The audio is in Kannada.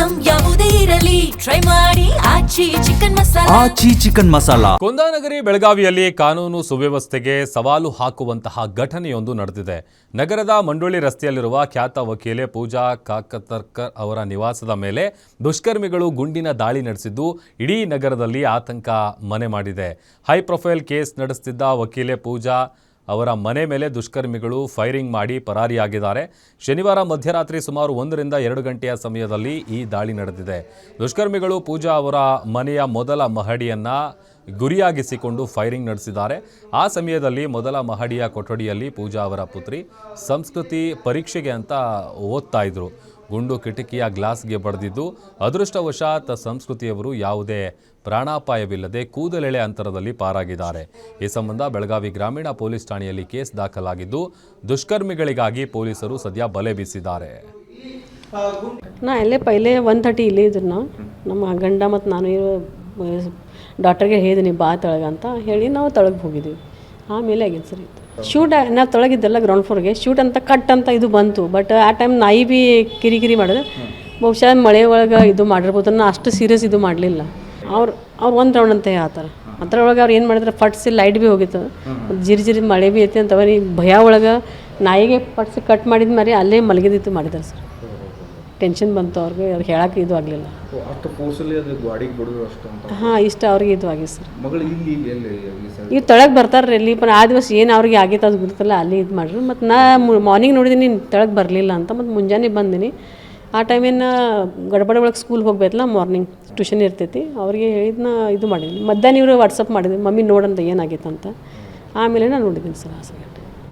ಐಟಂ ಯಾವುದೇ ಇರಲಿ ಟ್ರೈ ಮಾಡಿ ಆಚಿ ಚಿಕನ್ ಮಸಾಲಾ. ಕುಂದಾನಗರಿ ಬೆಳಗಾವಿಯಲ್ಲಿ ಕಾನೂನು ಸುವ್ಯವಸ್ಥೆಗೆ ಸವಾಲು ಹಾಕುವಂತಹ ಘಟನೆಯೊಂದು ನಡೆದಿದೆ. ನಗರದ ಮಂಡೋಳಿ ರಸ್ತೆಯಲ್ಲಿರುವ ಖ್ಯಾತ ವಕೀಲೆ ಪೂಜಾ ಕಾಕತರ್ಕರ್ ಅವರ ನಿವಾಸದ ಮೇಲೆ ದುಷ್ಕರ್ಮಿಗಳು ಗುಂಡಿನ ದಾಳಿ ನಡೆಸಿದ್ದು ಇಡೀ ನಗರದಲ್ಲಿ ಆತಂಕ ಮನೆ ಮಾಡಿದೆ. ಹೈ ಪ್ರೊಫೈಲ್ ಕೇಸ್ ನಡೆಸುತ್ತಿದ್ದ ವಕೀಲೆ ಪೂಜಾ ಅವರ ಮನೆ ಮೇಲೆ ದುಷ್ಕರ್ಮಿಗಳು ಫೈರಿಂಗ್ ಮಾಡಿ ಪರಾರಿಯಾಗಿದ್ದಾರೆ. ಶನಿವಾರ ಮಧ್ಯರಾತ್ರಿ ಸುಮಾರು 1 ರಿಂದ 2 ಗಂಟೆಯ ಸಮಯದಲ್ಲಿ ಈ ದಾಳಿ ನಡೆದಿದೆ. ದುಷ್ಕರ್ಮಿಗಳು ಪೂಜಾ ಅವರ ಮನೆಯ ಮೊದಲ ಮಹಡಿಯನ್ನು ಗುರಿಯಾಗಿಸಿಕೊಂಡು ಫೈರಿಂಗ್ ನಡೆಸಿದ್ದಾರೆ. ಆ ಸಮಯದಲ್ಲಿ ಮೊದಲ ಮಹಡಿಯ ಕೊಠಡಿಯಲ್ಲಿ ಪೂಜಾ ಅವರ ಪುತ್ರಿ ಸಂಸ್ಕೃತಿ ಪರೀಕ್ಷೆಗೆ ಅಂತ ಓದ್ತಾ ಇದ್ರು. ಗುಂಡು ಕಿಟಕಿಯ ಗ್ಲಾಸ್ಗೆ ಬಡಿದಿದ್ದು ಅದೃಷ್ಟವಶಾತ್ ಸಂಸ್ಕೃತಿಯವರು ಯಾವುದೇ ಪ್ರಾಣಾಪಾಯವಿಲ್ಲದೆ ಕೂದಲೆಳೆ ಅಂತರದಲ್ಲಿ ಪಾರಾಗಿದ್ದಾರೆ. ಈ ಸಂಬಂಧ ಬೆಳಗಾವಿ ಗ್ರಾಮೀಣ ಪೊಲೀಸ್ ಠಾಣೆಯಲ್ಲಿ ಕೇಸ್ ದಾಖಲಾಗಿದ್ದು ದುಷ್ಕರ್ಮಿಗಳಿಗಾಗಿ ಪೊಲೀಸರು ಸದ್ಯ ಬಲೆ ಬೀಸಿದ್ದಾರೆ. ನಾ ಎಲ್ಲೇ ಪೈಲೆ 1:30 ಇಲ್ಲೇ ಇದ್ರು. ನಮ್ಮ ಗಂಡ ಮತ್ತು ನಾನು ಡಾಕ್ಟರ್ಗೆ ಹೇಳಿದ್ದೀನಿ ಬಾ ತಳಗಂತ ಹೇಳಿ ನಾವು ತಳಗೆ ಹೋಗಿದ್ದೀವಿ. ಆಮೇಲೆ ಆಗಿದ್ದು ಸರ್ ಶೂಟ್ ನಾವು ತೊಳಗಿದ್ದೆಲ್ಲ ಗ್ರೌಂಡ್ ಫ್ಲೋರ್ಗೆ ಶೂಟ್ ಅಂತ ಕಟ್ ಅಂತ ಇದು ಬಂತು. ಬಟ್ ಆ ಟೈಮ್ ನಾಯಿ ಭೀ ಕಿರಿಕಿರಿ ಮಾಡಿದ್ರೆ ಬಹುಶಃ ಮಳೆ ಒಳಗೆ ಇದು ಮಾಡಿರ್ಬೋದು. ನಾನು ಅಷ್ಟು ಸೀರಿಯಸ್ ಇದು ಮಾಡಲಿಲ್ಲ. ಅವ್ರು 1 ರೌಂಡ್ ಅಂತ ಹೇಳ್ತಾರೆ. ಅದರೊಳಗೆ ಅವ್ರು ಏನು ಮಾಡಿದ್ರೆ ಫಟ್ಸಿ ಲೈಟ್ ಭೀ ಹೋಗಿತ್ತು. ಜಿರಿ ಮಳೆ ಭೀ ಐತಿ ಅಂತ ಅವ್ರಿಗೆ ಭಯ ಒಳಗೆ ನಾಯಿಗೆ ಫಟ್ಸಿ ಕಟ್ ಮಾಡಿದ ಮಾರಿ ಅಲ್ಲೇ ಮಲಗಿದಿತ್ತು ಮಾಡಿದ್ದಾರೆ ಸರ್. ಟೆನ್ಷನ್ ಬಂತು ಅವ್ರಿಗೆ. ಅವ್ರಿಗೆ ಹೇಳಕ್ಕೆ ಇದು ಆಗಲಿಲ್ಲ. ಹಾಂ ಇಷ್ಟ ಅವ್ರಿಗೆ ಇದು ಆಗಿದೆ ಸರ್. ಈಗ ತೊಳಗೆ ಬರ್ತಾರೆ ಎಲ್ಲಿ ಆ ದಿವಸ ಏನು ಅವ್ರಿಗೆ ಆಗೈತೆ ಅದು ಗೊತ್ತಲ್ಲ ಅಲ್ಲಿ ಇದು ಮಾಡ್ರಿ. ಮತ್ತು ನಾ ಮಾರ್ನಿಂಗ್ ನೋಡಿದ್ದೀನಿ ತೊಳಗೆ ಬರಲಿಲ್ಲ ಅಂತ. ಮತ್ತು ಮುಂಜಾನೆ ಬಂದಿನಿ. ಆ ಟೈಮೇನು ಗಡ್ಬಡ ಒಳಗೆ ಸ್ಕೂಲ್ಗೆ ಹೋಗ್ಬೇಕಲ್ಲ, ಮಾರ್ನಿಂಗ್ ಟ್ಯೂಷನ್ ಇರ್ತೈತಿ. ಅವ್ರಿಗೆ ಹೇಳಿದ್ನ ಇದು ಮಾಡಿದ್ದೀನಿ. ಮಧ್ಯಾಹ್ನ ಇವರು ವಾಟ್ಸಪ್ ಮಾಡಿದ್ವಿ ಮಮ್ಮಿ ನೋಡಂತ ಏನಾಗೈತೆ ಅಂತ. ಆಮೇಲೆ ನಾನು ನೋಡಿದ್ದೀನಿ ಸರ್.